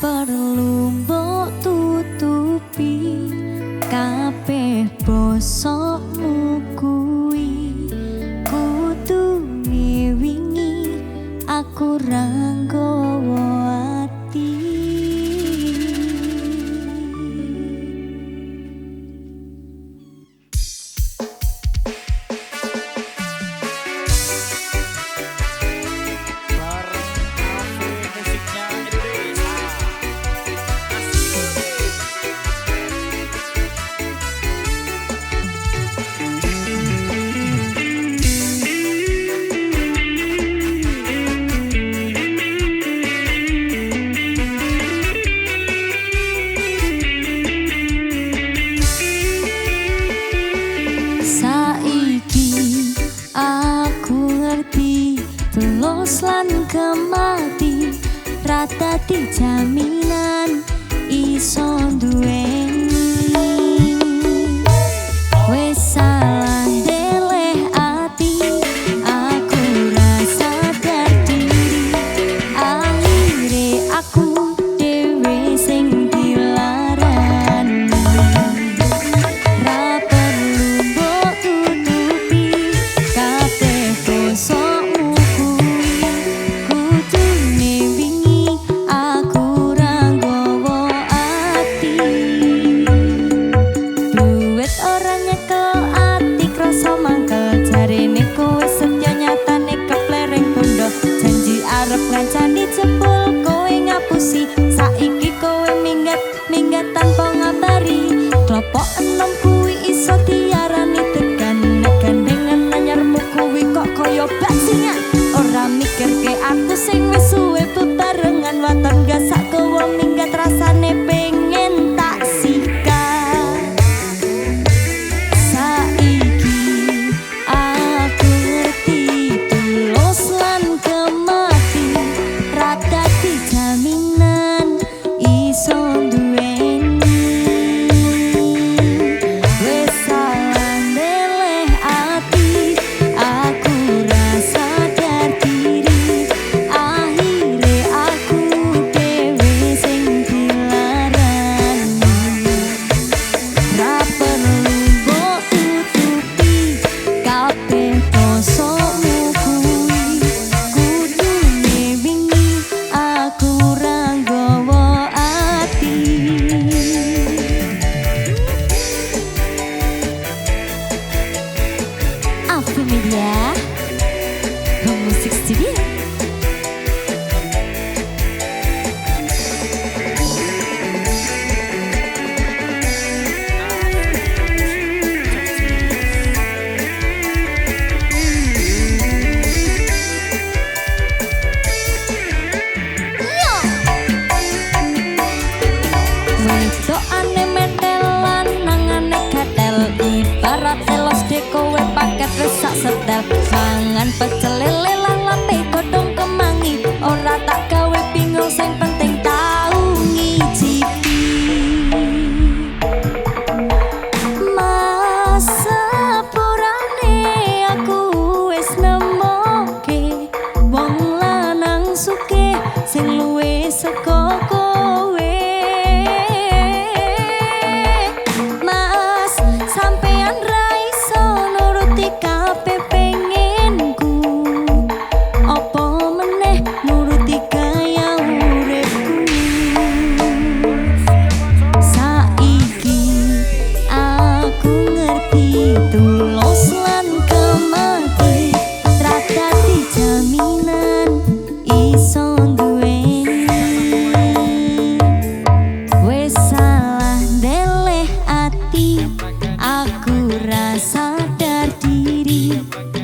perlu mbok tutupi kabeh bosokmu kuwi kudune wingi aku ra nggawa ati. Tulus lan kemati rata di jaminan iso duweni wes salah deleh ati aku rasa dadi akhire aku dhewe sing dilarani ra perlu mbok tutupi kabeh bosokmu ngancani jebul kowe ngapusi saiki kowe minggat tanpa ngabari klopok enom kuwi iso diarani tekan gandengan anyarmu kuwi kok kaya bajingan ora mikirke aku sing wis suwe bebarengan waton gasak kowe minggat rasane pengen tak sikat saiki aku ngerti tulus lan dadi jaminan iso duweni wes salah deleh ati aku rasa diri akhire aku dhewe sing dilarani ra perlu mbok tutupi kabeh bosokmu kuwi kudune wingi aku ra nggawa ati. Afi Media Home Music Studio. Doane metelan nangane gatel ibarat telos de kowe paket wis sak setel mangan pecel lele lan lampe godhong kemangi ora tak gawe bingung sing penting tau ngicipi masa purane aku wis nemoke wong lanang sugih sing luwih saka kowe. Sampeyan ra iso nuruti kabeh pengenku apa meneh nuruti gaya uripku saiki aku ngerti tulus lan kemati ra dadi jaminan iso duweni wes salah deleh ati aku rasa diri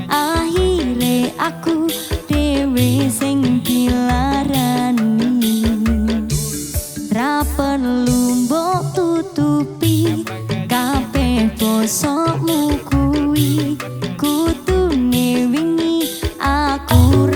akhire aku dhewe sing dilarani ra perlu mbok tutupi kabeh bosokmu kuwi kudune wingi aku